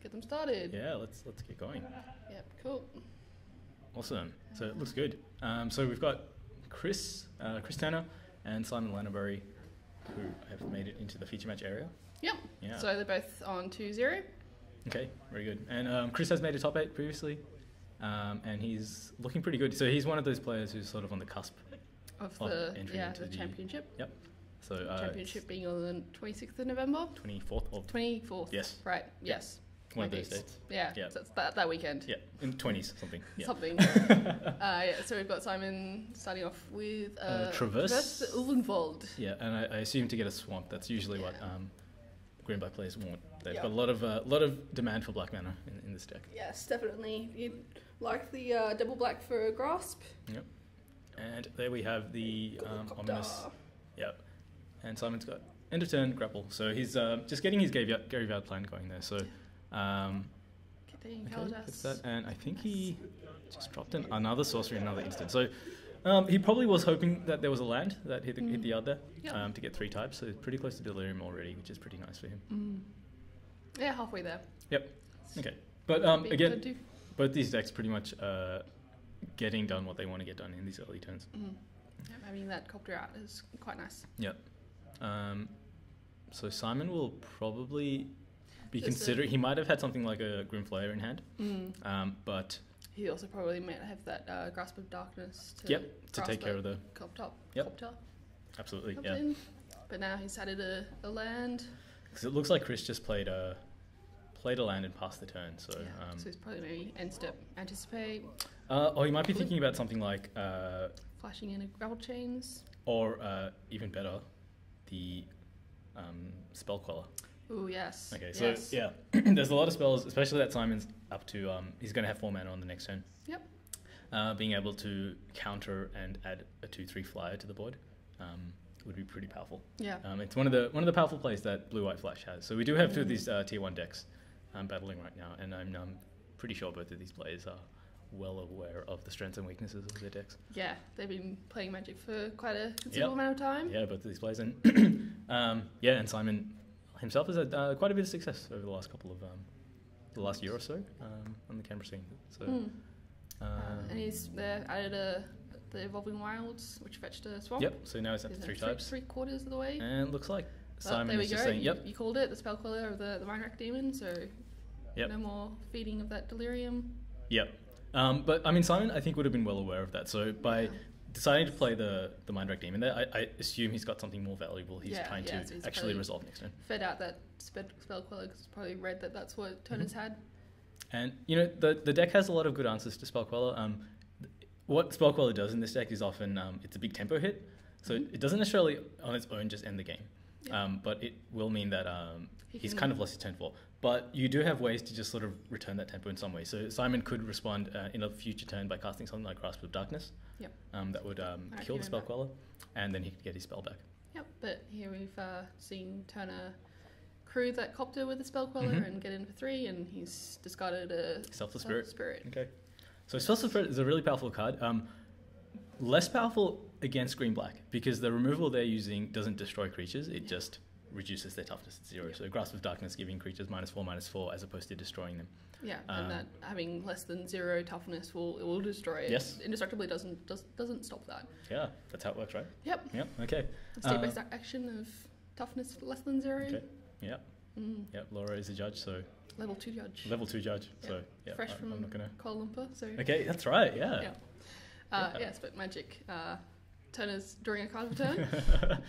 get them started. Yeah, let's get going. Yep, cool. Awesome. So it looks good. So we've got Chris Turner and Simon Linabury, who have made it into the feature match area. Yep. Yeah. So they're both on 2-0. Okay, very good. And Chris has made a top 8 previously, and he's looking pretty good. So he's one of those players who's sort of on the cusp Of of the entry into the championship. Yep. So Championship being on the 26th of November. 24th of 24th. Yes. Right. Yes. one of My those dates. dates. Yeah. Yeah. So it's that weekend. Yeah, in 20s something. Yeah. Something. So we've got Simon starting off with Traverse. the Ulvenwald. Yeah, and I assume to get a swamp, that's usually what green black players want. They've Yeah. got a lot of demand for black mana in this deck. Yes, definitely. You'd like the double black for Grasp. Yep. And there we have the ominous. Yep. And Simon's got end of turn grapple, so he's just getting his graveyard plan going there. So, Getting that's that. And I think he just dropped another sorcery in another instant. So he probably was hoping that there was a land that hit the yard there to get 3 types. So it's pretty close to Delirium already, which is pretty nice for him. Yeah, halfway there. Yep. Okay. But again, both these decks pretty much getting done what they want to get done in these early turns. Yeah, having that copter out is quite nice. Yep. So Simon will probably be considering. He might have had something like a Grim Flayer in hand, but he also probably might have that Grasp of Darkness to take care of the copter. Absolutely, Comes yeah. in. But now he's added a land. Because it looks like Chris just played a land and passed the turn. So so he's probably maybe end step anticipate. Or he might be thinking about something like Flashing in a gravel chains. or even better, the spell queller. Oh yes. Okay, so yeah, there's a lot of spells, especially that Simon's up to. He's going to have 4 mana on the next turn. Yep. Being able to counter and add a 2/3 flyer to the board would be pretty powerful. Yeah. It's one of the powerful plays that Blue White Flash has. So we do have 2 of these tier 1 decks battling right now, and I'm pretty sure both of these players are well aware of the strengths and weaknesses of their decks. Yeah, they've been playing Magic for quite a considerable amount of time. Yeah, both of these players, and and Simon himself has had quite a bit of success over the last couple of the last year or so on the Canberra scene. So, and he's added the Evolving Wilds, which fetched a swamp. Yep. So now he's up to 3 types. 3/4 of the way. And looks like Simon there we is go. just saying, "Yep." You called it the spell queller of the Mind Rack Demon. So no more feeding of that Delirium. Yep. But I mean, Simon, I think would have been well aware of that. So by deciding to play the Mind Rack Demon there, I assume he's got something more valuable he's trying to so he's actually resolve next turn. Fed out that spell queller because he's probably read that that's what Turner's had. And the deck has a lot of good answers to spell queller. What spell queller does in this deck is often it's a big tempo hit, so it doesn't necessarily on its own just end the game, but it will mean that he's kind of lost his turn 4. But you do have ways to just sort of return that tempo in some way. So Simon could respond in a future turn by casting something like Grasp of Darkness. Yep. That would kill the spell queller, and then he could get his spell back. Yep. But here we've seen Turner crew that copter with the spell queller and get in for 3, and he's discarded a Selfless Spirit. Okay. So Selfless Spirit is a really powerful card. Less powerful against green black because the removal they're using doesn't destroy creatures. It just reduces their toughness to 0. So Grasp of Darkness giving creatures -4/-4 as opposed to destroying them. Yeah, and that having less than 0 toughness will destroy it. Yes. Indestructibility doesn't stop that. Yeah, that's how it works, right? Yep. Yep. Okay. State-based action of toughness less than 0. Okay. Yep. Yep. Laura is a judge, so level 2 judge. Level 2 judge. Yep. So yeah, fresh from I'm not gonna. Kuala Lumpur. So. Okay, that's right. Yeah. Yes, but Magic. Turner's drawing a card per turn.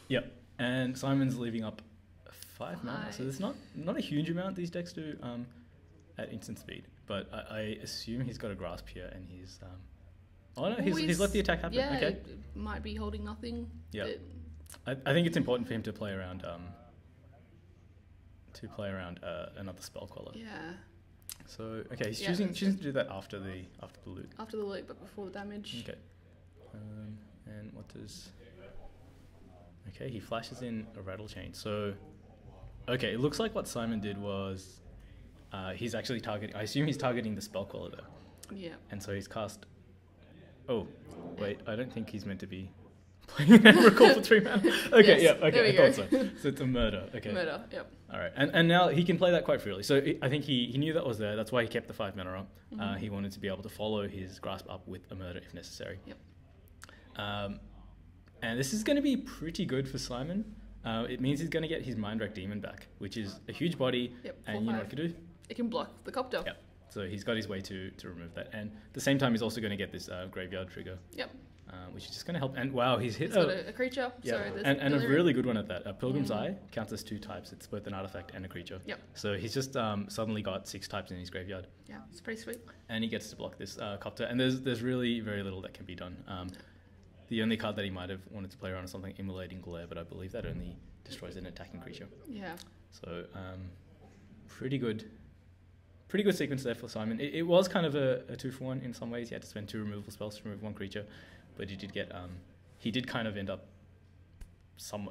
Yep. And Simon's leaving up 5 mana, so there's not a huge amount these decks do at instant speed. But I assume he's got a grasp here, and he's he's let the attack happen. Yeah, okay. It might be holding nothing. Yeah, I think it's important for him to play around another spell queller. Yeah. So okay, he's choosing to do that after the loot. After the loot, but before the damage. Okay. And what does? Okay, he flashes in a rattle chain. So, okay, it looks like what Simon did was he's actually targeting. I assume he's targeting the spell queller though. Yeah. And so he's cast. Oh, wait, I don't think he's meant to be playing an Emrakul for 3 mana. Okay, Yes, yeah, okay, there we I thought go. so. So it's a murder. Okay. Murder, yep. All right, and now he can play that quite freely. So I think he knew that was there. That's why he kept the 5 mana up. He wanted to be able to follow his grasp up with a murder if necessary. Yep. And this is going to be pretty good for Simon. It means he's going to get his Mindwreck Demon back, which is a huge body. Yep, And you know what it can do? It can block the copter. Yep. So he's got his way to remove that. And at the same time, he's also going to get this graveyard trigger. Yep. Which is just going to help. And wow, he's hit It's got a creature. yeah, So there's and a Delirium. really good one at that. Pilgrim's Eye counts as 2 types. It's both an artifact and a creature. Yep. So he's just suddenly got 6 types in his graveyard. Yeah, it's pretty sweet. And he gets to block this copter. And there's really very little that can be done. The only card that he might have wanted to play around is something Immolating Glare, but I believe that only destroys an attacking creature. Yeah. So pretty good sequence there for Simon. It was kind of a 2-for-1 in some ways. He had to spend 2 removal spells to remove 1 creature, but he did get he did kind of end up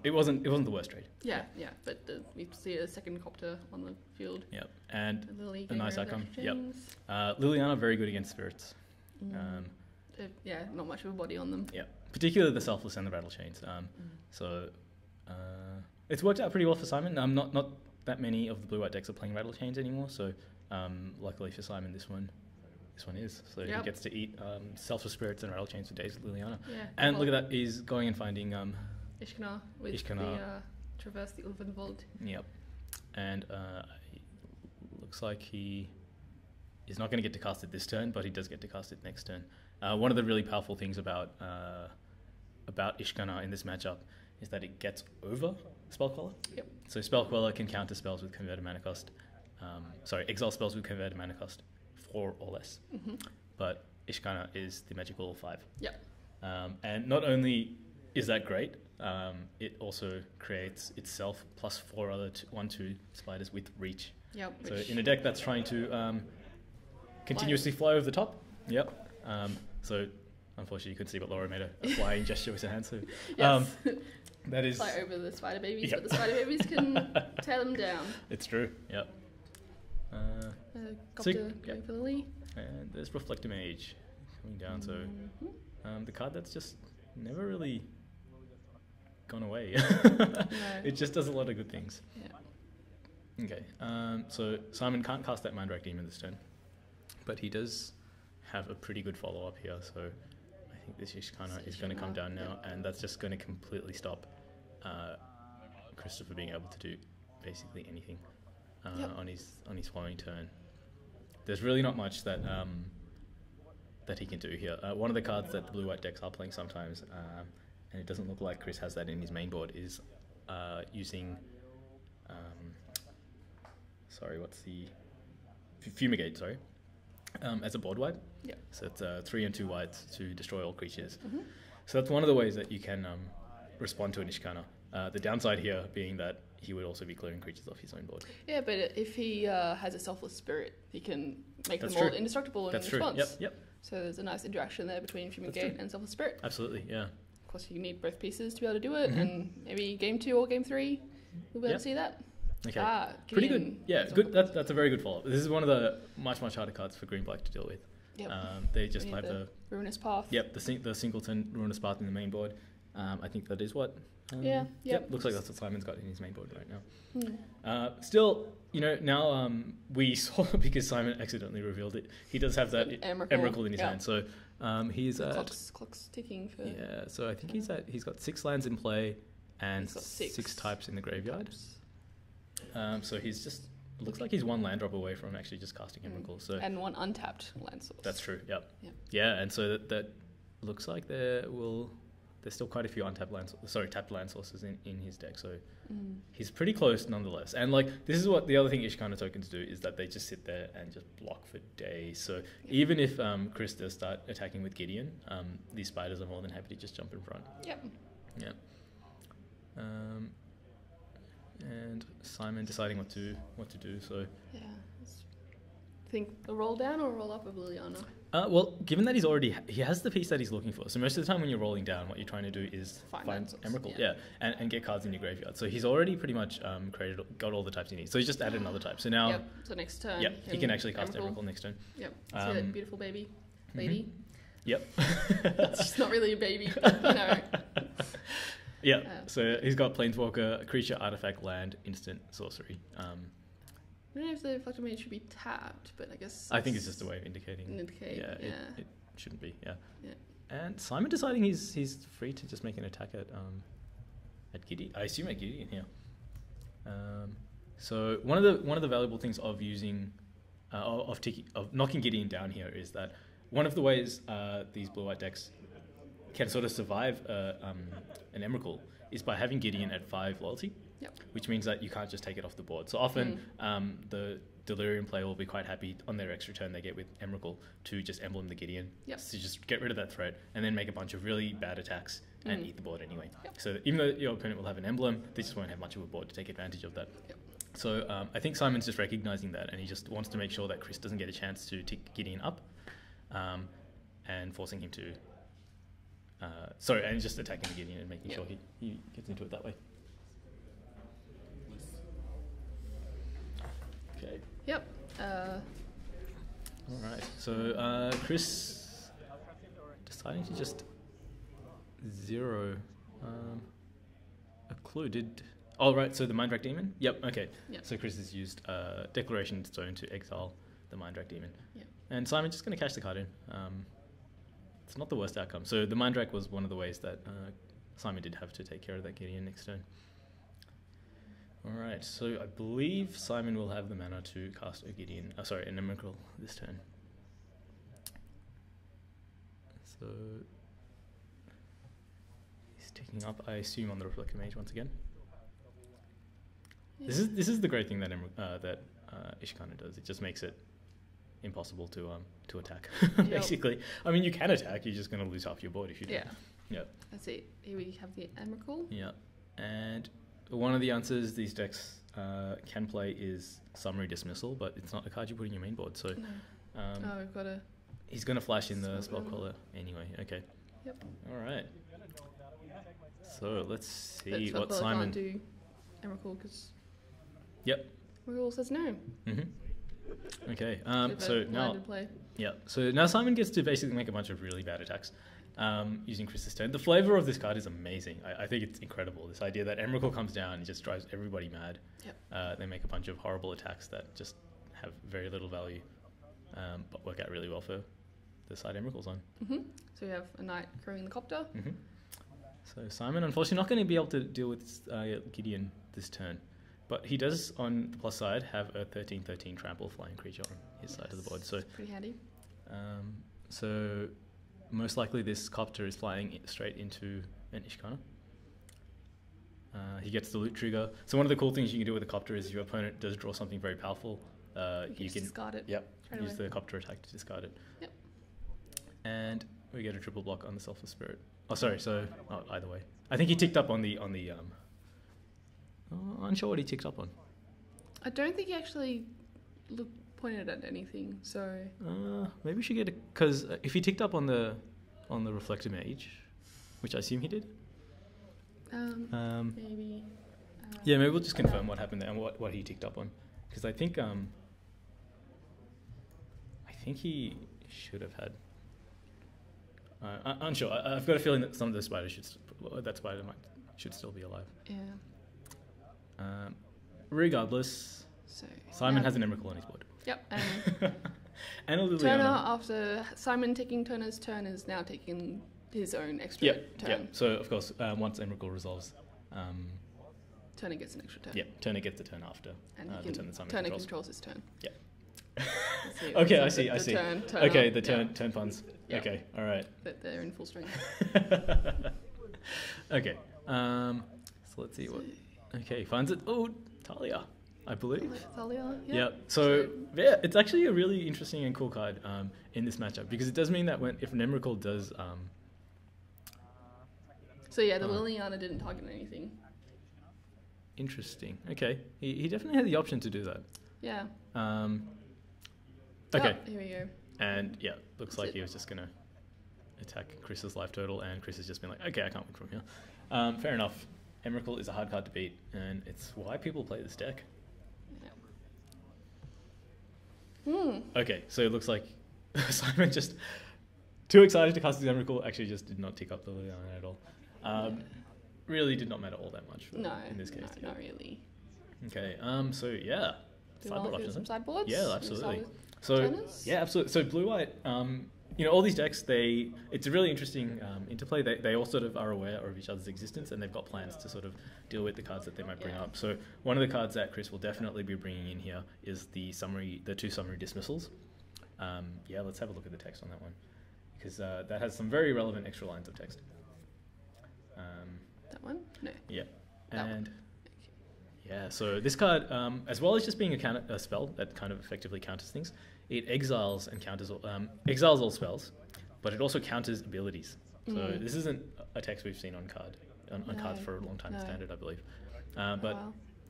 it wasn't the worst trade. Yeah, but we see a second copter on the field. Yep, and Lily a nice outcome. Yep, James. Liliana very good against spirits. Yeah, not much of a body on them. Yeah, particularly the Selfless and the Rattle Chains. So it's worked out pretty well for Simon. Not that many of the blue-white decks are playing Rattle Chains anymore, so luckily for Simon, this one is. So he gets to eat Selfless Spirits and Rattle Chains for days with Liliana. Yeah, and look at that, he's going and finding Ishkana with Ishkana. the Traverse the Ulvenwald. Yep. And looks like he is not going to get to cast it this turn, but he does get to cast it next turn. One of the really powerful things about Ishkana in this matchup is that it gets over Spellqueller. Yep. So Spellqueller can counter spells with converted mana cost. Exile spells with converted mana cost 4 or less. But Ishkana is the magical 5. Yep. And not only is that great, it also creates itself plus 4 other 1/2 spiders with reach. Yep. So in a deck that's trying to continuously fly over the top. Yep. So unfortunately you couldn't see, but Laura made a flying gesture with her hand. So Yes. that is Fly over the spider babies, Yep. but the spider babies can tear them down. it's true. Yep. Copter yep. going for Lily. And there's Reflector Mage coming down. So the card that's just never really gone away. It just does a lot of good things. Yeah. Okay. So Simon can't cast that Mindwreck Demon this turn, but he does have a pretty good follow-up here. So I think this Ishkana is going to come down now, and that's just going to completely stop Christopher being able to do basically anything on his following turn. There's really not much that he can do here. One of the cards that the blue-white decks are playing sometimes, and it doesn't look like Chris has that in his main board, is using what's the Fumigate, as a board wipe. Yeah. So it's 3 and 2 whites to destroy all creatures. So that's one of the ways that you can respond to an Ishkana. The downside here being that he would also be clearing creatures off his own board. Yeah, but if he has a selfless spirit, he can make That's them all true. indestructible in That's true. response. Yep. So there's a nice interaction there between true. Fumigate and selfless spirit. Absolutely. Yeah. Of course, you need both pieces to be able to do it, and maybe game 2 or game 3, we'll be able to see that. Okay. Pretty good. Yeah, good. That's a very good follow-up. This is one of the much harder cards for green black to deal with. Yep. They just We have need the Ruinous Path. the singleton Ruinous Path in the main board. I think that is what. Yeah. Yep. Looks like that's what Simon's got in his main board right now. Still, now we saw because Simon accidentally revealed it. He does have that Emrakul in his hand, so he's at clock's ticking for. Yeah, so I think he's got 6 lands in play and He's got 6 types in the graveyard. So he's just looks like he's 1 land drop away from actually just casting Emrakul. So and 1 untapped land source. that's true. Yep. Yep. Yeah, and so that looks like there's still quite a few tapped land sources in his deck. So he's pretty close nonetheless. And this is what the other thing Ishkana tokens do is that they just sit there and just block for days. So even if Chris does start attacking with Gideon, these spiders are more than happy to just jump in front. Yep. Yeah. And Simon deciding what to do. So Yeah. Think a roll down or a roll up of Liliana? well, given that he has the piece that he's looking for. So most of the time when you're rolling down, what you're trying to do is find Emrakul, and get cards in your graveyard. So he's already pretty much got all the types he needs. So he's just added another type. So now, So next turn, he can actually cast Emrakul next turn. Yep. See that beautiful baby lady. Yep. She's not really a baby, but Yeah, so he's got Planeswalker, creature, artifact, land, instant, sorcery. I don't know if the Reflector Mage should be tapped, but I guess... I think it's just a way of indicating. Yeah. It shouldn't be, yeah. Yeah. And Simon deciding he's free to just make an attack at Gideon. I assume at Gideon, yeah. So one of the valuable things of using of knocking Gideon down here is that one of the ways these blue-white decks can sort of survive an Emrakul is by having Gideon at 5 loyalty, which means that you can't just take it off the board. So often the Delirium player will be quite happy on their extra turn they get with Emrakul to just emblem the Gideon, to just get rid of that threat and then make a bunch of really bad attacks and eat the board anyway. So even though your opponent will have an emblem, they just won't have much of a board to take advantage of that. So I think Simon's just recognizing that, and he just wants to make sure that Chris doesn't get a chance to tick Gideon up, and forcing him to... and just attacking the Gideon and making sure he gets into it that way. Okay. Yep. All right. So Chris deciding to just zero a clue. Oh, right. So the Mindrak Demon. Yep. Okay. Yep. So Chris has used Declaration Stone to exile the Mindrak Demon. Yep. And Simon's just going to cash the card in. It's not the worst outcome. So the Mindrak was one of the ways that Simon did have to take care of that Gideon next turn. All right, so I believe Simon will have the mana to cast a Gideon, an Emrakul this turn. So he's ticking up, I assume, on the Reflector Mage once again. Yeah. This is the great thing that Ishkana does. It just makes it impossible to attack. Basically, I mean, you can attack. You're just going to lose half your board if you do. Yeah. That's it. Here we have the Emrakul. Yeah, and one of the answers these decks can play is Summary Dismissal, but it's not a card you put in your main board. So, we've got a... He's going to flash in the Spellcaller anyway. Okay. Yep. All right. So let's see what Simon... Can't do Emrakul because... Yep. Emrakul says no. Mm-hmm. Okay. So now... Play. Yeah. So now Simon gets to basically make a bunch of really bad attacks. Using Chris's turn. The flavor of this card is amazing. I think it's incredible. This idea that Emrakul comes down and just drives everybody mad. Yep. They make a bunch of horrible attacks that just have very little value, but work out really well for the side Emrakul's on. Mm-hmm. So we have a Knight crewing the Copter. Mm-hmm. So Simon, unfortunately, not going to be able to deal with Gideon this turn, but he does, on the plus side, have a 13/13 trample flying creature on his side of the board. So it's pretty handy. So most likely this Copter is flying straight into an Ishkana. He gets the loot trigger. So one of the cool things you can do with the Copter is if your opponent does draw something very powerful, you can discard it. Yep. Use the Copter attack to discard it. Yep. And we get a triple block on the Selfless Spirit. Oh, sorry. So either way, I think he ticked up on the unsure what he ticked up on. I don't think he actually pointed at anything. So maybe we should get because if he ticked up on the Reflector Mage, which I assume he did. Maybe. Yeah, maybe we'll just confirm what happened there and what he ticked up on, because I think he should have had. I'm unsure. I've got a feeling that some of the spiders should still be alive. Yeah. Regardless, so Simon has an Emrakul on his board. Yep. And a Liliana. Turner, after Simon taking Turner's turn, is now taking his own extra turn. Yeah. So of course, once Emrakul resolves, Turner gets an extra turn. Yeah, Turner gets the turn after and the turn that Simon Turner controls his turn. Yeah. Okay, I see. Turn okay, the turn funds. Yep. Okay, all right. But they're in full strength. Okay. So let's see what. Okay, finds it. Oh, Talia, I believe. Talia. Yeah. So yeah, it's actually a really interesting and cool card in this matchup, because it does mean that if an Emrakul does. So yeah, the Liliana didn't target anything. Interesting. Okay, he definitely had the option to do that. Yeah. Okay. Oh, here we go. And yeah, looks like he was just gonna attack Chris's life total, and Chris has just been like, okay, I can't win from here. Fair enough. Emrakul is a hard card to beat, and it's why people play this deck. Yeah. Okay, so it looks like Simon just too excited to cast his Emrakul, actually just did not tick up the Liliana at all. really did not matter all that much No, in this case. no, not really. Okay, so yeah. Do you want to look at some sideboards? Yeah, Should we absolutely. start with So turners? yeah, absolutely. So blue-white, all these decks, it's a really interesting interplay. They all sort of are aware of each other's existence, and they've got plans to sort of deal with the cards that they might bring up. So one of the cards that Chris will definitely be bringing in here is the two summary dismissals. Let's have a look at the text on that one, because that has some very relevant extra lines of text. That one? No. Yeah, That one. and yeah, so this card, as well as just being a spell that kind of effectively counters things, it exiles and counters exiles all spells, but it also counters abilities. So this isn't a text we've seen on cards for a long time in Standard, I believe.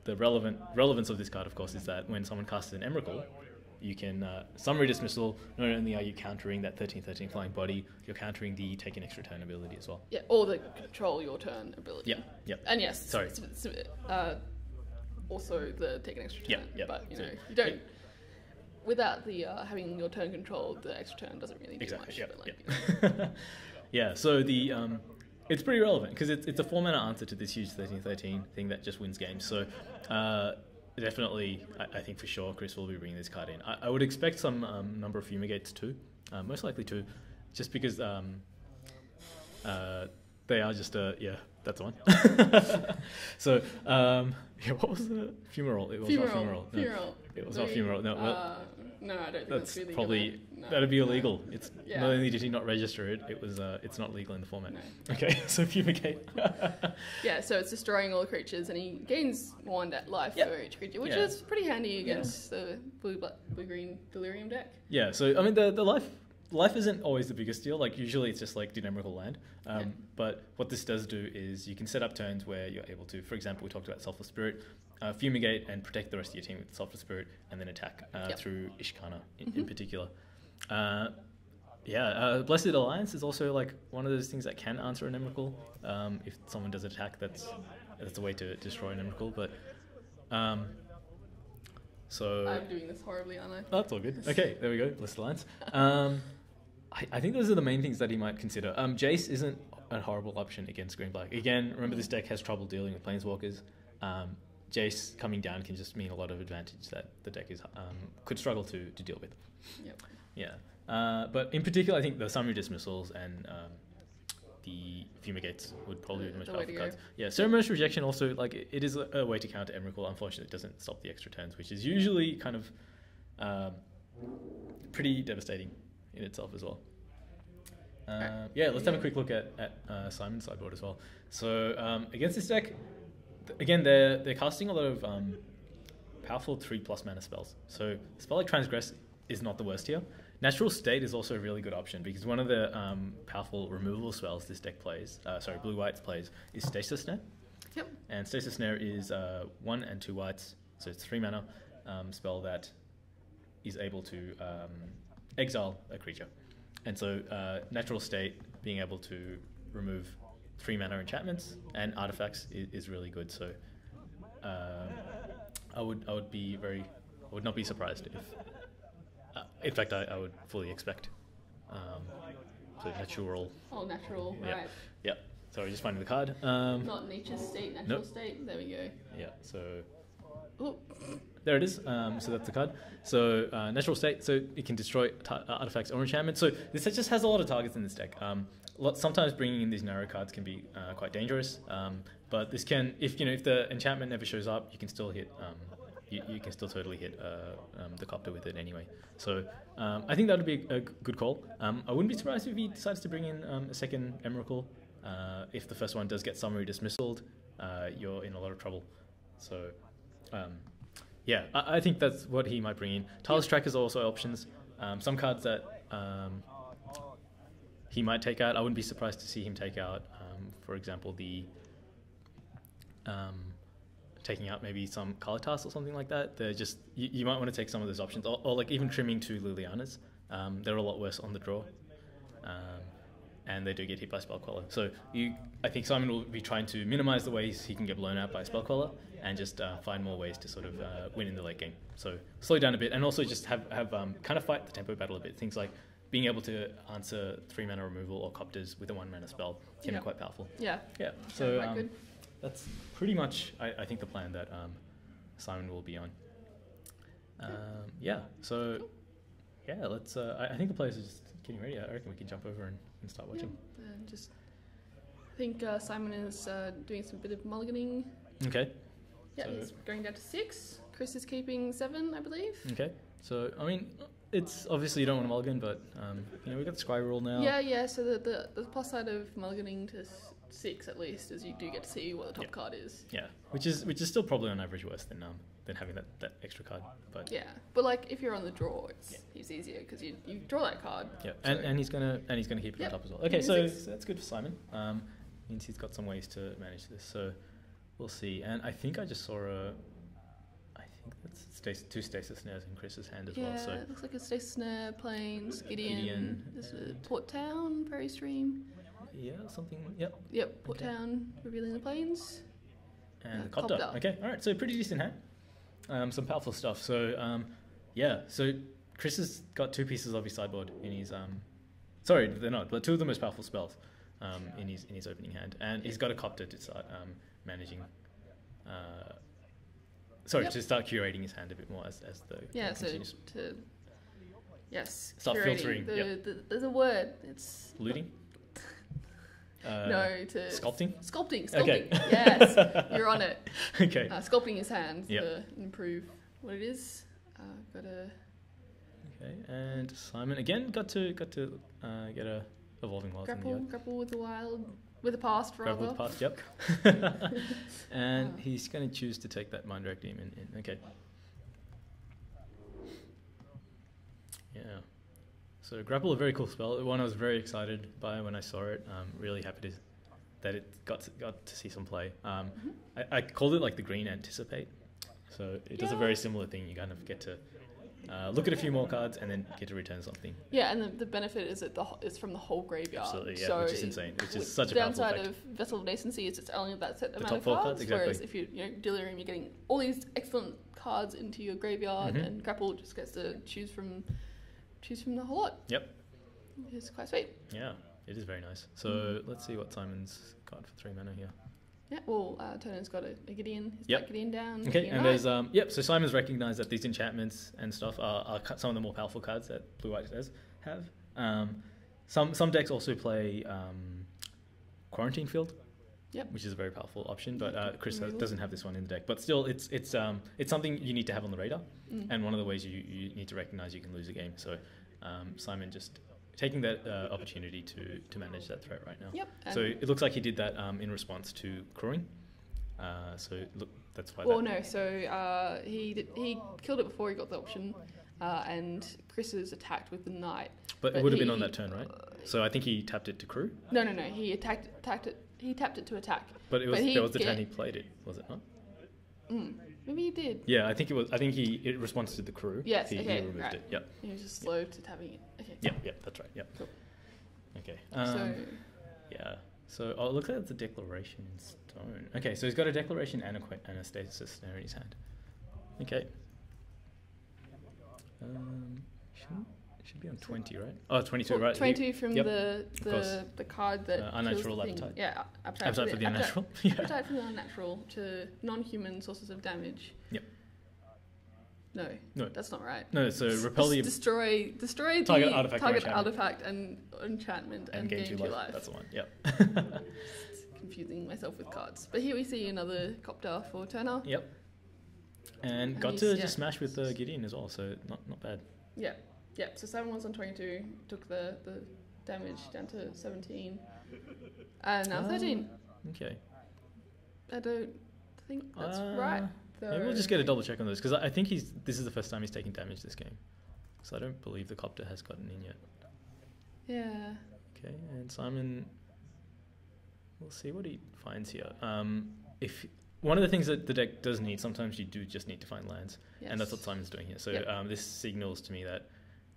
The relevance of this card, of course, is that when someone casts an Emrakul, you can summary dismissal. Not only are you countering that 13/13 flying body, you're countering the take an extra turn ability as well. Yeah, or the control your turn ability. Yep. And yes, Sorry. Also the take an extra turn. Yep. But So you don't. Without the having your turn controlled, the extra turn doesn't really do much. Yep. Yeah. So the it's pretty relevant because it's a 4-mana answer to this huge 13/13 thing that just wins games. So definitely, I think for sure Chris will be bringing this card in. I would expect some number of Fumigates too, most likely 2, just because they are just that's the one. So what was the Fumarole? It was not Fumarole. No, it was not Fumarole. No, no, I don't think that's really probably no. that'd be illegal. It's Yeah. not only did he not register it, it was it's not legal in the format. No. Okay, so Fumigate. Yeah, so it's destroying all the creatures, and he gains 1 life for each creature, which Yeah. is pretty handy against the blue-green Delirium deck. Yeah, so I mean the life isn't always the biggest deal. Like usually it's just like dynamical land. But what this does do is you can set up turns where you're able to, for example, we talked about Selfless Spirit, fumigate and protect the rest of your team with Selfless Spirit, and then attack through Ishkana in particular. Blessed Alliance is also like one of those things that can answer an Emrakul. If someone does attack, that's a way to destroy an Emrakul. But so I'm doing this horribly, aren't I? oh, that's all good. Okay, there we go. Blessed Alliance. I think those are the main things that he might consider. Jace isn't a horrible option against green-black. Again, remember this deck has trouble dealing with Planeswalkers. Jace coming down can just mean a lot of advantage that the deck is could struggle to deal with. Yep. Yeah. But in particular, I think the summary dismissals and the fumigates would probably be the most powerful cards. Yeah, Ceremonious Rejection also, like, it is a way to counter Emrakul. Unfortunately, it doesn't stop the extra turns, which is usually kind of pretty devastating in itself as well. Let's have a quick look at Simon's sideboard as well. So against this deck, again, they're casting a lot of powerful 3+ mana spells. So a spell like Transgress is not the worst here. Natural State is also a really good option because one of the powerful removal spells this deck plays, blue-whites plays, is Stasis Snare. Yep. And Stasis Snare is 1 and 2 whites, so it's 3 mana spell that is able to exile a creature. And so Natural State, being able to remove 3 mana enchantments and artifacts is really good. So I would not be surprised if. In fact, I would fully expect. So natural. Oh, natural, yeah. right. Yeah. Sorry, just finding the card. Not Nature's State, Natural State. There we go. Yeah. So. Ooh. There it is. So that's the card. So Natural State. So it can destroy artifacts or enchantments. So this just has a lot of targets in this deck. Sometimes bringing in these narrow cards can be quite dangerous. But this can, if the enchantment never shows up, you can still hit. You can still totally hit the copter with it anyway. So I think that would be a good call. I wouldn't be surprised if he decides to bring in a second Emrakul. If the first one does get summary dismissaled, you're in a lot of trouble. So I think that's what he might bring in. Tireless Trackers are also options. Some cards that he might take out. I wouldn't be surprised to see him take out, for example, the taking out maybe some Kalitas or something like that. They're just you might want to take some of those options, or like even trimming 2 Lilianas. They're a lot worse on the draw, and they do get hit by Spellqueller. So I think Simon will be trying to minimize the ways he can get blown out by Spellqueller, and just find more ways to sort of win in the late game. So slow down a bit, and also just have kind of fight the tempo battle a bit. Things like being able to answer 3 mana removal or copters with a 1 mana spell can be quite powerful. Yeah. Yeah. So quite good. that's pretty much, I think, the plan that Simon will be on. Yeah, so, yeah, let's, I think the players are just getting ready. I reckon we can jump over and start watching. Yeah, and just, I think Simon is doing some bit of mulliganing. Okay. Yeah, So- he's going down to 6. Chris is keeping 7, I believe. Okay, so, I mean, it's obviously you don't want to mulligan, but, you know, we've got the scry rule now. Yeah, so the plus side of mulliganing to 6 at least is you do get to see what the top card is. Yeah, which is still probably on average worse than having that extra card. But Yeah, but like if you're on the draw, it's easier because you draw that card. yeah, So- and he's gonna keep it Yep. on top as well. Okay, He's so 6. that's good for Simon. Means he's got some ways to manage this. So we'll see. And I think I just saw that's 2 stasis snares in Chris's hand as Yeah, well. So it looks like a Stasis Snare, Plains, Gideon. Gideon. There's a Port Town, Prairie Stream. yeah, something. Yep. Yep, Port Okay. Town, Revealing the Plains. And the Copter. copter. Okay, all right. So pretty decent hand. Some powerful stuff. So yeah. So Chris has got 2 pieces of his sideboard in his Sorry, they're not. But 2 of the most powerful spells in his opening hand, and he's got a copter to start managing. Yep. To start curating his hand a bit more as the Yeah, game so continues. to Start curating. filtering, There's a word. It's Looting. no to Sculpting. Sculpting. Okay. Yes, you're on it. Okay. Sculpting his hand Yep. to improve what it is. Gotta. Okay, and Simon again got to get a evolving wilds in the yard. Grapple with the wild, with the past, Grapple rather. with the past, yep. And he's going to choose to take that Mind Direct Demon in. Okay. Yeah. So Grapple, a very cool spell. One I was very excited by when I saw it. Really happy that it got to see some play. I called it like the green Anticipate. So it does a very similar thing. You kind of get to look at a few more cards and then get to return something. Yeah, and the benefit is that it's from the whole graveyard. Absolutely, yeah, so which is insane. Which is the such a powerful downside effect. of Vessel of Nascency is it's only that set amount top of 4 cards. cards, exactly. Whereas if you Delirium, you're getting all these excellent cards into your graveyard, Mhm. and Grapple just gets to choose from the whole lot. Yep. It's quite sweet. Yeah, it is very nice. So let's see what Simon's got for 3 mana here. Yeah. Well, Turnan's got a Gideon. He's Yep. got Gideon down. Okay, Gideon and right. there's so Simon's recognised that these enchantments and stuff are some of the more powerful cards that Blue White does have. Some decks also play Quarantine Field. Yep. Which is a very powerful option, but Chris Removal. doesn't have this one in the deck. But still, it's something you need to have on the radar, and one of the ways you need to recognise you can lose a game. So Simon just taking that opportunity to manage that threat right now. Yep. So it looks like he did that in response to crewing. So look, that's why. Well, no. So he killed it before he got the option, and Chris is attacked with the knight. But it would have been on that turn, right? So I think he tapped it to crew. No. He attacked it. He tapped it to attack. But But he that was the get- turn he played it, was it not? Maybe he did. Yeah, I think it was. I think it responded to the crew. Yes, He okay, removed right. it. Yep. He was just slow to tapping it. Okay. Yep. That's right. Yep. Cool. Okay. So Yeah. So it looks like it's a declaration in stone. Okay, so he's got a declaration and a stasis snare in his hand. Okay. Should be on 20, right? Oh, 22, right? 22 from Yep, the card that Unnatural kills the thing. Appetite. Yeah, Appetite for the unnatural. Yeah. Appetite for the unnatural to non-human sources of damage. Yep. No, that's not right. No, so repel the destroy target the artifact or target enchantment. artifact and enchantment and gain 2 life. That's the one. Yep. It's confusing myself with cards. But here we see another copter for Turner. Yep. And got he's- to yeah. just smash with Gideon as well, so not bad. Yeah. So 7 was on 22, took the damage down to 17, and now 13. Okay. I don't think that's right. Maybe we'll just get a double check on this, because I think this is the first time he's taken damage this game. So I don't believe the copter has gotten in yet. Yeah. Okay, and Simon, we'll see what he finds here. If one of the things that the deck does need, sometimes you do just need to find lands, Yes. and that's what Simon's doing here. So Yep. This signals to me that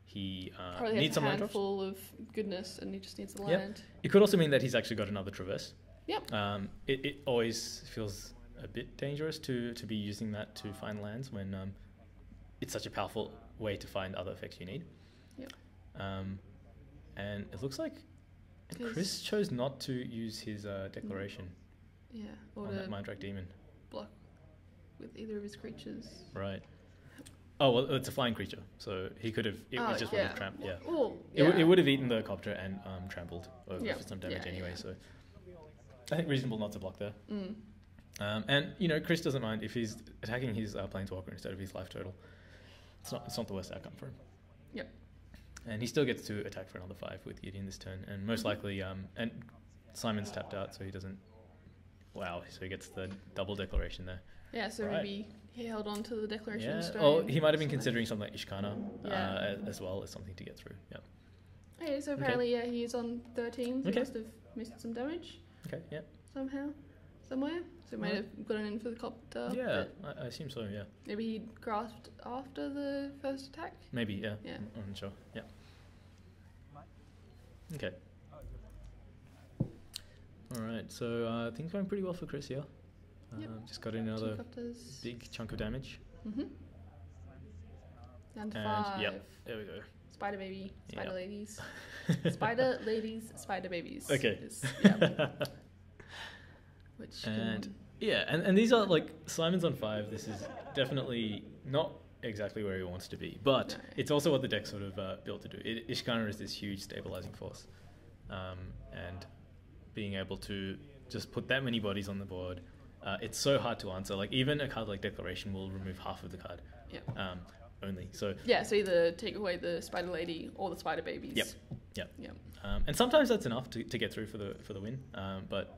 he Probably needs has a some land drops. handful of goodness, and he just needs the Yep. land. It could also mean that he's actually got another traverse. Yep. It always feels a bit dangerous to be using that to find lands when it's such a powerful way to find other effects you need. Yep. And it looks like 'Cause- Chris chose not to use his declaration. Yeah, or on that to Mind Track Demon. block with either of his creatures. Right. Oh, well, it's a flying creature, so he could have... It was just would have trampled, yeah. Well, It would have eaten the copter and trampled over Yeah. for some damage Yeah, anyway, yeah. so... I think reasonable not to block there. Mm. And, you know, Chris doesn't mind if he's attacking his Planeswalker instead of his life total. It's not the worst outcome for him. Yep. And he still gets to attack for another 5 with Gideon this turn, and most likely... and Simon's tapped out, so he doesn't... Wow, so he gets the double declaration there. Yeah, so Right. maybe he held on to the declaration Yeah. stone. Oh, he might have been something. considering something like Ishkana Yeah. as well as something to get through. Yeah. Okay, so apparently, yeah, he is on 13. So Okay. he must have missed some damage Okay. Yeah. somehow, somewhere. So he might have gotten in for the copter. Yeah. but I assume so. Yeah. Maybe he grasped after the first attack. Maybe. Yeah. Yeah. I'm not sure. Yeah. Okay. All right. So things going pretty well for Chris here. Yep. Just got in another 2 copters. big chunk of damage. Mm-hmm. Down to And 5. yep, there we go. Spider baby, spider Yep. ladies. Spider ladies, spider babies. Okay. Yeah. Which And yeah, and these are like Simon's on 5. This is definitely not exactly where he wants to be, but No. it's also what the deck's sort of built to do. Ishkana is this huge stabilizing force, and being able to just put that many bodies on the board, it's so hard to answer. Like even a card like Declaration will remove half of the card. Yeah. Only. So Yeah, so either take away the spider lady or the spider babies. Yep. Yep. Yep. and sometimes that's enough to get through for the win. But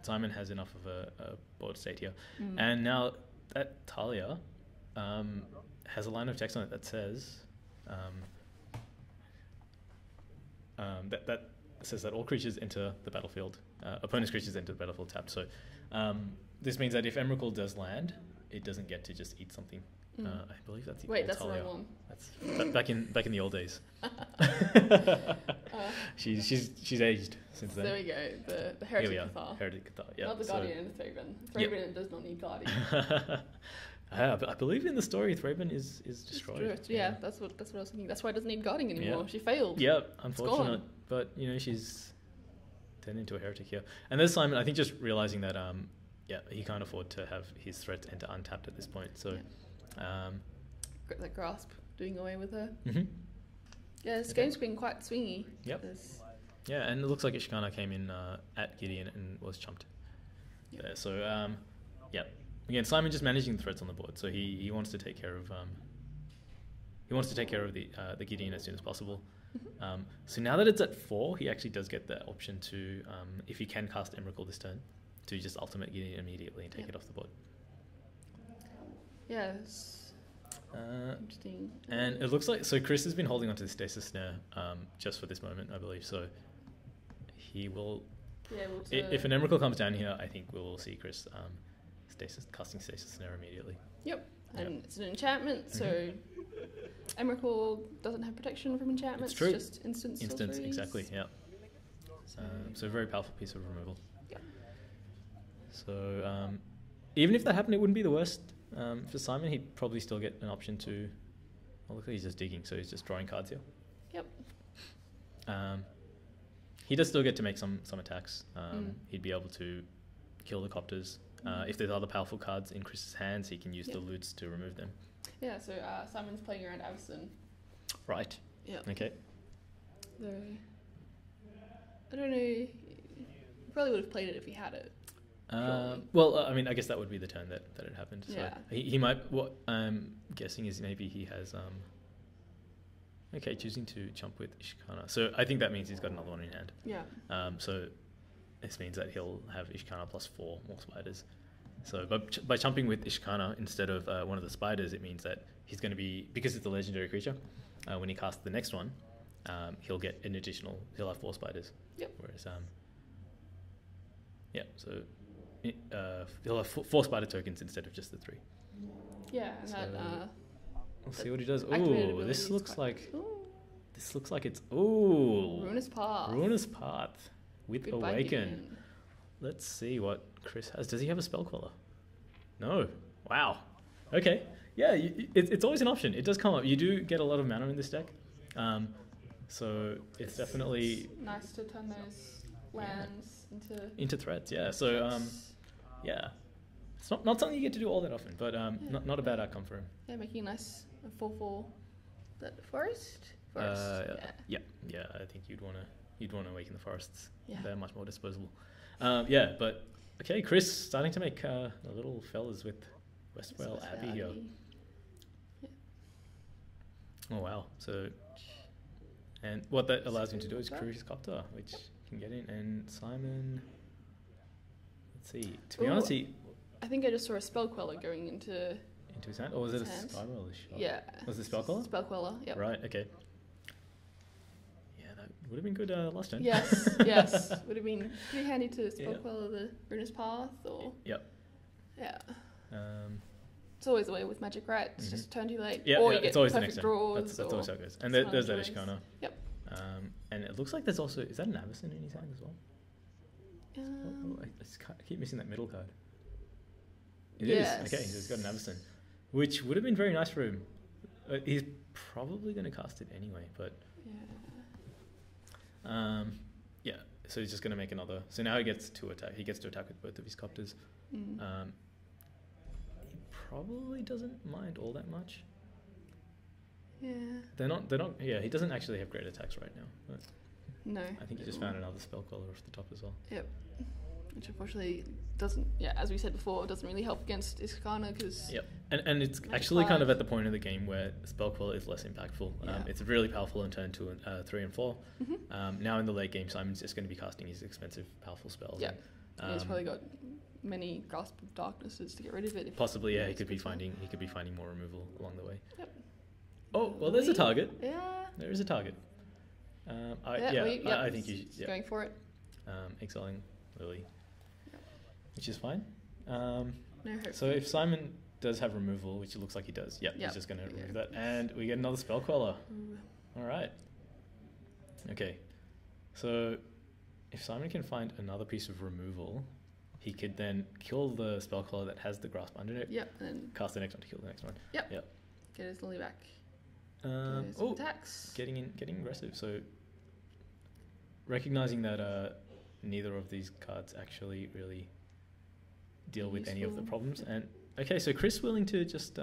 Simon has enough of a board state here. Mm. And now that Talia has a line of text on it that says that says that all creatures enter the battlefield, opponent's creatures enter the battlefield tapped. So this means that if Emrakul does land, it doesn't get to just eat something. Mm. I believe that's the Wait, old that's the Talia. wrong one. That's back in the old days. She's aged since then. There we go. The Here we heretic are. Cathar. Heretic Cathar. Yeah. Not the so- guardian of Thraben. Yep. Thraben does not need guardian. I believe in the story, Thraben is destroyed. Yeah, that's what I was thinking. That's why it doesn't need guarding anymore. Yeah. She failed. Yeah, unfortunate. gone. But you know she's turned into a heretic here. And there's Simon. I think just realizing that he can't afford to have his threats enter untapped at this point. So Got that grasp doing away with her. mhm. Yeah, this Okay. game's been quite swingy. Yep. There's- Yeah, and it looks like Ishkana came in at Gideon and was chumped. Yep. There. So again, Simon just managing the threats on the board. So he wants to take care of the Gideon as soon as possible. Mhm. So now that it's at 4, he actually does get the option to, if he can cast Emrakul this turn, to just ultimate Gideon immediately and take Yep. it off the board. Yeah, it's interesting. And it looks like Chris has been holding onto the stasis snare just for this moment, I believe. So he will, be able to... if an Emrakul comes down here, I think we will see Chris casting stasis snare immediately. Yep, and Yep. it's an enchantment, so Emrakul doesn't have protection from enchantments. It's true. Just instant Instance, sorceries. exactly, yeah. So a very powerful piece of removal. Yep. So even if that happened, it wouldn't be the worst for Simon. He'd probably still get an option to... Oh, look, he's just digging, so he's just drawing cards here. Yep. He does still get to make some attacks. Mm. He'd be able to kill the copters. If there's other powerful cards in Chris's hands, he can use the Yep. loots to remove them. Yeah, so Simon's playing around Avison. Right. Yeah. Okay. Though, I don't know. He probably would have played it if he had it. Surely. Well, I mean, I guess that would be the turn that it happened. So Yeah. he might. What I'm guessing is maybe he has. Okay, choosing to chump with Ishkana. So I think that means he's got another one in hand. Yeah. So this means that he'll have Ishkana plus 4 more spiders. So by chumping with Ishkana instead of one of the spiders, it means that he's going to be, because it's a legendary creature, when he casts the next one, he'll get an additional, he'll have 4 spiders. Yep. Whereas, so he'll have 4 spider tokens instead of just the 3. Yeah, and So- that We'll see what he does. activated Ooh, ability this is looks quite like, nice. Ooh, this looks like it's, ooh. Ruinous Path. Ruinous Path with Goodbye, Awaken. Gideon. Let's see what Chris has. Does he have a spell queller? No. Wow. Okay. Yeah, it's always an option. It does come up. You do get a lot of mana in this deck. So it's definitely Nice to turn those lands into... into threats. Yeah. So Yeah. It's not something you get to do all that often, but not a bad outcome for him. Yeah, making a nice 4/4. That forest. Yeah. I think you'd want to awaken the forests. Yeah. They're much more disposable. But okay, Chris starting to make the little fellas with Westwell Abbey here. Yeah. Oh wow! So, and what that allows him to do is crew his copter, which can get in. And Simon, let's see. To be honest, I think I just saw a spell queller going into his hand, or was it a hand. spiral shot? Yeah. Was it spell queller? Spell queller. Yep. Right. Okay. Yeah, that would have been good last turn. Yes. Would have been pretty handy to spell queller the Ruinous Path, or. Yep. Yeah. It's always the way with Magic, right? It's just turn too late. Yeah, or you get it's always the perfect next draws. That's always how it goes. And there's that Ishkana. Yep. And it looks like there's also, is that an Avacyn in his hand as well? I keep missing that middle card. It is. Okay, so he's got an Avacyn, which would have been very nice for him. He's probably going to cast it anyway, but so he's just going to make another. So now he gets to attack. He gets to attack with both of his copters. He probably doesn't mind all that much. Yeah. They're not. Yeah, he doesn't actually have great attacks right now. But no. I think he just found another spell queller off the top as well. Yep. Which unfortunately doesn't, as we said before, doesn't really help against Iskana because... Yep, and it's actually kind of at the point of the game where Spell Queller is less impactful. It's really powerful in turn 2 and 3 and 4. Now in the late game, Simon's just going to be casting his expensive, powerful spells. Yeah, he's probably got many Grasp of Darknesses to get rid of it. Possibly, he could be finding more removal along the way. Yep. Oh, well, there's a target. Yeah. There is a target. I think he's going for it. Exiling Lily. Which is fine. No so if Simon does have removal, which it looks like he does, he's just going to remove that. And we get another spell queller. All right. Okay. So if Simon can find another piece of removal, he could then kill the spell queller that has the grasp under it. Yep. And then cast the next one to kill the next one. Yep. Get his Lily back. Attacks. Getting aggressive. So recognizing that neither of these cards actually really deal with any of the problems. And okay, so Chris willing to just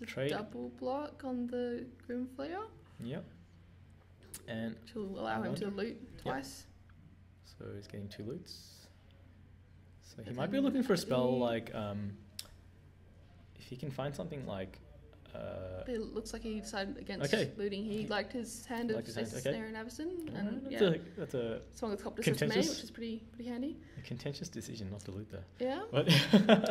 trade double block on the Grimflayer. Yep. And which will allow him to loot twice. So he's getting 2 loots. So he might be looking for a spell like if he can find something like it looks like he decided against looting. He liked his hand of Snare and Avacyn. And that's a Song of Copter May, which is pretty handy. A contentious decision not to loot there. Yeah. But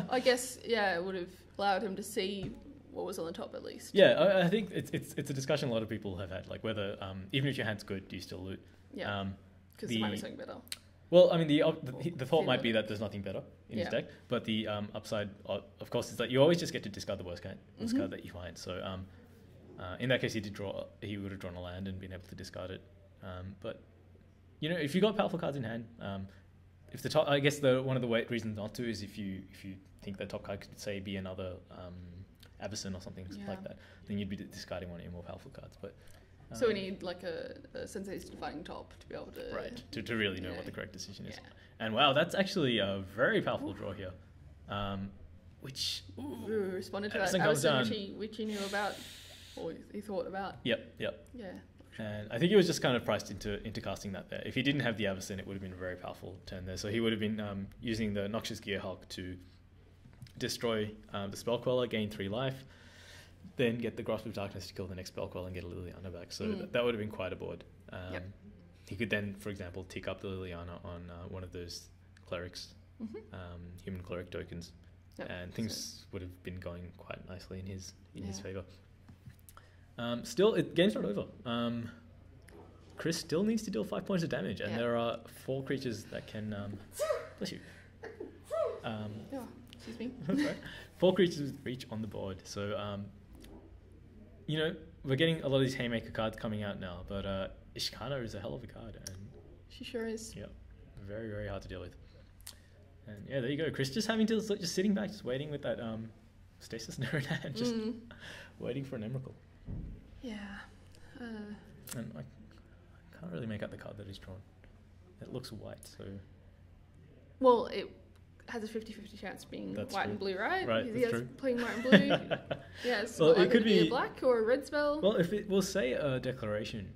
I guess it would have allowed him to see what was on the top at least. Yeah, I think it's a discussion a lot of people have had, like whether even if your hand's good, do you still loot? Yeah. Because there might be something better. Well, I mean, the thought might be that there's nothing better in his deck, but the upside, of course, is that you always just get to discard the worst card that you find. So, in that case, he would have drawn a land and been able to discard it. But if you got powerful cards in hand, if the top, I guess one of the reasons not to is if you think that top card could say be another Avacyn or something like that, then you'd be discarding one of your more powerful cards. But so we need like a Sensei's Defining Top to be able to... to really know what the correct decision is. And wow, that's actually a very powerful draw here. Which... responded to that Avacyn which he knew about, or he thought about. Yep. Yeah. And I think he was just kind of priced into casting that there. If he didn't have the Avacyn, it would have been a very powerful turn there. So he would have been using the Noxious Gearhulk to destroy the Spell Queller, gain 3 life, then get the Grasp of Darkness to kill the next Spell Queller and get a Liliana back. So that would have been quite a board. He could then, for example, tick up the Liliana on one of those clerics, human cleric tokens, and things would have been going quite nicely in his favour. Still, game's not over. Chris still needs to deal 5 points of damage, and there are 4 creatures that can... bless you. Excuse me. That's right. 4 creatures with reach on the board. So, we're getting a lot of these Haymaker cards coming out now, but Ishkana is a hell of a card. And she sure is. Yeah, very, very hard to deal with. And there you go. Chris just sitting back, just waiting with that Stasis Snare in hand, just waiting for an Emrakul. Yeah. And I can't really make out the card that he's drawn. It looks white, so... Well, it has a 50-50 chance of being That's white true. and blue, right? Right, Because that's he has true. playing white and blue. Yeah, it's Well, it either could be a be- black or a red spell. Well, if it will say a declaration,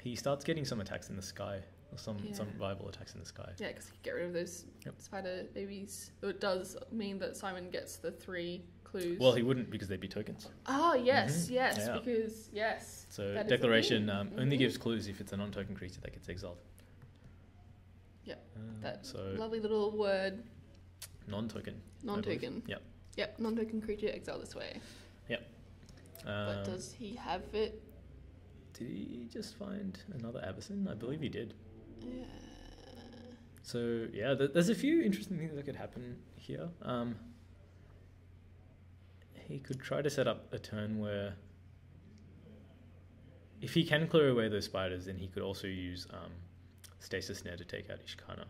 he starts getting some attacks in the sky, or some viable attacks in the sky. Yeah, because he can get rid of those spider babies. So it does mean that Simon gets the 3 clues. Well, he wouldn't because they'd be tokens. Oh, yes, Mhm. yes, Yeah. because, yes. So that is declaration the thing. only Mhm. gives clues if it's a non-token creature that gets exiled. Yep, that so lovely little word, non-token. I non-token. believe. Yep. Yep, non-token creature exile this way. But does he have it? Did he just find another Avacyn? I believe he did. Yeah. So yeah, there's a few interesting things that could happen here. He could try to set up a turn where, if he can clear away those spiders, then he could also use Stasis Snare to take out Ishkana,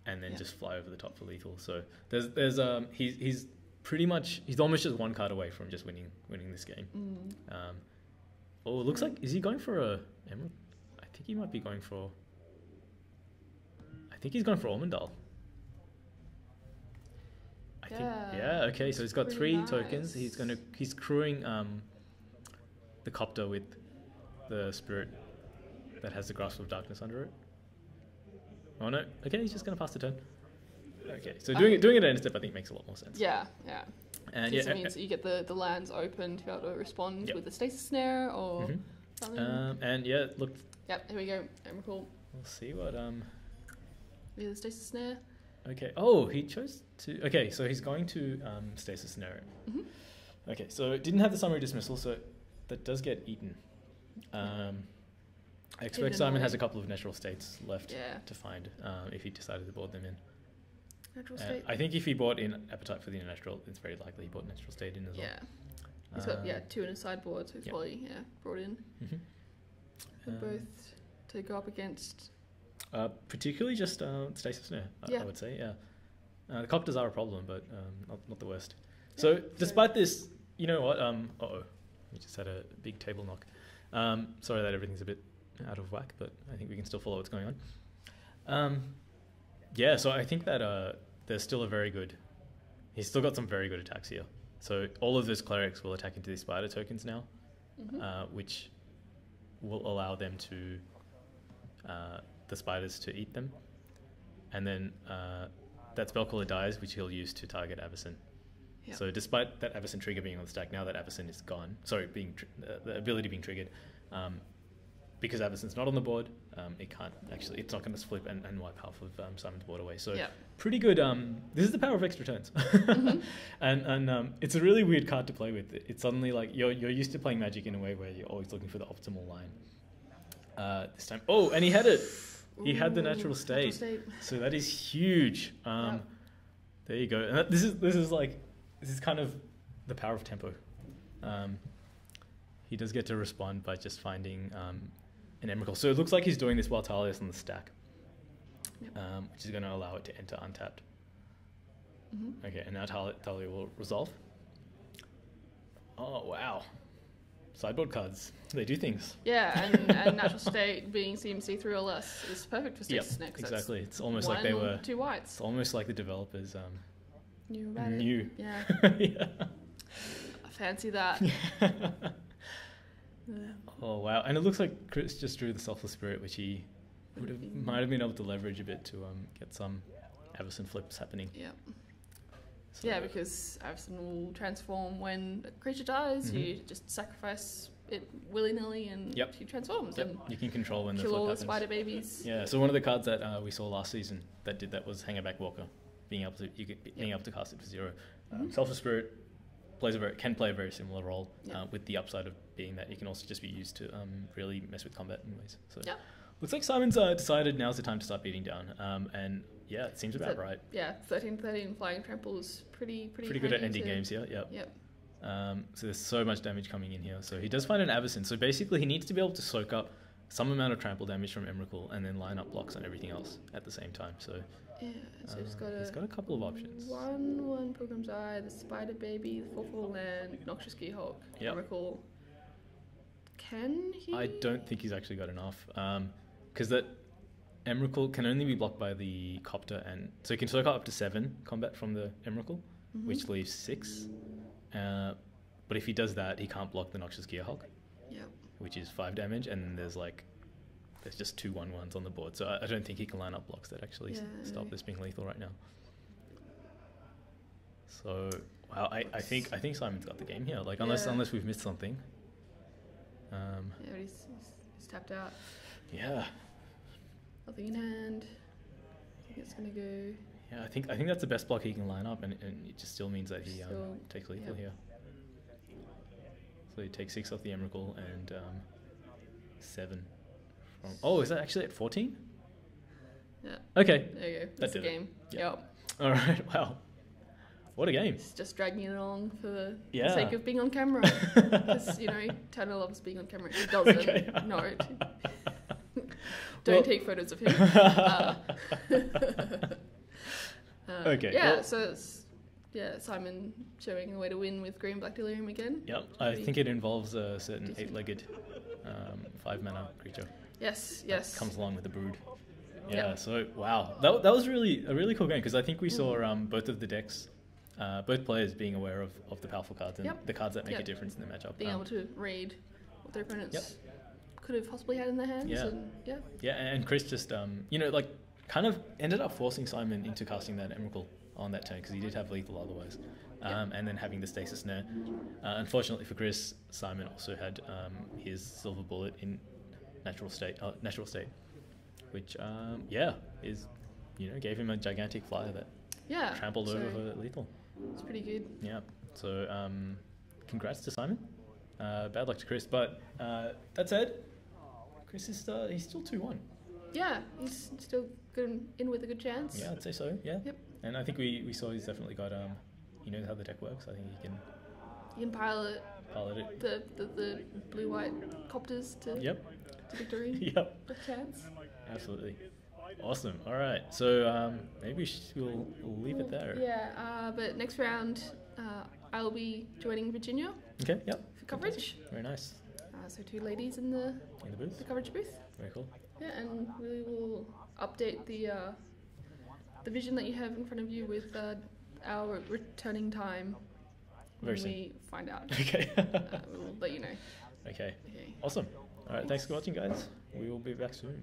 and then just fly over the top for lethal. So there's he's pretty much, he's almost just one card away from just winning this game. It looks like, is he going for a Emerald? I think he might be going for. I think he's going for Ormondal. Yeah. Okay. So he's got 3 tokens. He's crewing the copter with the spirit that has the grasp of darkness under it. Oh no. Okay, he's just gonna pass the turn. Okay. So doing it at end step, I think makes a lot more sense. Yeah. And It means that you get the lands open to be able to respond with the stasis snare or something. And look. Yep. Here we go. Emrakul. We'll see what Yeah, the stasis snare. Okay. Oh, he chose to. Okay, so he's going to stasis snare it. Mm-hmm. Okay, so it didn't have the summary dismissal, so that does get eaten. I expect Simon has a couple of natural states left to find if he decided to board them in. Natural state. I think if he bought in Appetite for the Natural, it's very likely he bought Natural State in as well. Yeah. He's got 2 in his sideboard, so he's probably brought in. Both to go up against. Particularly just Stasis Snare, I would say. Yeah. The copters are a problem, but not the worst. So despite this, you know what? We just had a big table knock. Sorry that everything's a bit out of whack, but I think we can still follow what's going on. So I think that there's still he's still got some very good attacks here. So all of those clerics will attack into these spider tokens now, which will allow them to, the spiders to eat them. And then that Spellcaller dies, which he'll use to target Avacyn. Yep. So despite that Avacyn trigger being on the stack, now that Avacyn is gone, the ability being triggered, because Avacyn's not on the board, it can't actually, it's not going to flip and wipe half of Simon's board away. So pretty good. This is the power of extra turns. And it's a really weird card to play with. It's suddenly like you're used to playing Magic in a way where you're always looking for the optimal line. This time, and he had it. He had the natural state. So that is huge. There you go. And this is kind of the power of tempo. He does get to respond by just finding an Emrakul. So it looks like he's doing this while Talia's on the stack, which is going to allow it to enter untapped. Okay, and now Talia will resolve. Oh, wow. Sideboard cards, they do things. Yeah, and natural state being CMC 3 or less is perfect for stasis next. Exactly. It's almost like they were 2 whites. It's almost like the developers knew about it. Yeah. Yeah. I fancy that. Oh wow! And it looks like Chris just drew the Selfless Spirit, which he might have been able to leverage a bit to get some Avacyn flips happening. Yeah. So because Avacyn will transform when a creature dies. You just sacrifice it willy-nilly and she transforms. And you can control when the kill flip all the happens. spider babies. Yeah. So one of the cards that we saw last season that did that was Hangerback Walker, being able to cast it for 0. Selfless Spirit can play a very similar role with the upside of being that it can also just be used to really mess with combat in ways. So looks like Simon's decided now's the time to start beating down. And it seems about right. Yeah, 13-13 flying trample is pretty good at ending games here. Yep. So there's so much damage coming in here. So he does find an Avacyn. So basically he needs to be able to soak up some amount of trample damage from Emrakul and then line up blocks on everything else at the same time. So so he's got a couple of options. 1/1 Pilgrim's Eye, the Spider Baby, the 4/4 land, Noxious Gearhulk, Emrakul. Can he? I don't think he's actually got enough. Because Emrakul can only be blocked by the Copter, and so he can soak up to 7 combat from the Emrakul, which leaves 6. But if he does that, he can't block the Noxious Gearhulk, which is 5 damage, and there's just 2 1/1s on the board, so I don't think he can line up blocks that actually stop this being lethal right now. So wow, I think Simon's got the game here. Like unless we've missed something. But he's tapped out. Yeah. Nothing in hand. I think it's gonna go. Yeah, I think that's the best block he can line up, and it just still means that he takes lethal here. So he takes 6 off the Emrakul and 7 from. Oh, is that actually at 14? Yeah. Okay. There you go. That's the game. Yep. All right. Wow. What a game. It's just dragging it along for the sake of being on camera. Because, Tanner loves being on camera. He doesn't. Okay. No. Don't take photos of him. Okay. Yeah, well, so it's Simon showing a way to win with Green Black Delirium again. Yep. I think it involves a certain 8-legged 5-mana creature. Yes. That comes along with the Brood. Yeah, so wow. That was a really cool game, because I think we saw both of the decks, both players being aware of the powerful cards and the cards that make a difference in the matchup. Being able to read what their opponents could have possibly had in their hands. And Chris just, kind of ended up forcing Simon into casting that Emrakul on that turn, because he did have lethal otherwise. And then having the Stasis Snare. Unfortunately for Chris, Simon also had his Silver Bullet in natural state, which gave him a gigantic flyer that trampled over lethal. It's pretty good. Yeah. So congrats to Simon. Bad luck to Chris, but that said, Chris is he's still 2-1. Yeah, he's still good in with a good chance. Yeah, I'd say so. Yeah. Yep. And I think we saw he's definitely got he knows how the deck works. I think he can pilot it. The blue-white copters to victory. Yep. With chance. Absolutely. Awesome. All right. So maybe we'll leave it there. Yeah. But next round, I'll be joining Virginia. Okay. Yep. For coverage. Very nice. So 2 ladies in the booth. The coverage booth. Very cool. Yeah, and we will update the vision that you have in front of you with our returning time when we find out. Okay. We'll let you know. Okay. Awesome. All right. Thanks for watching, guys. We will be back soon.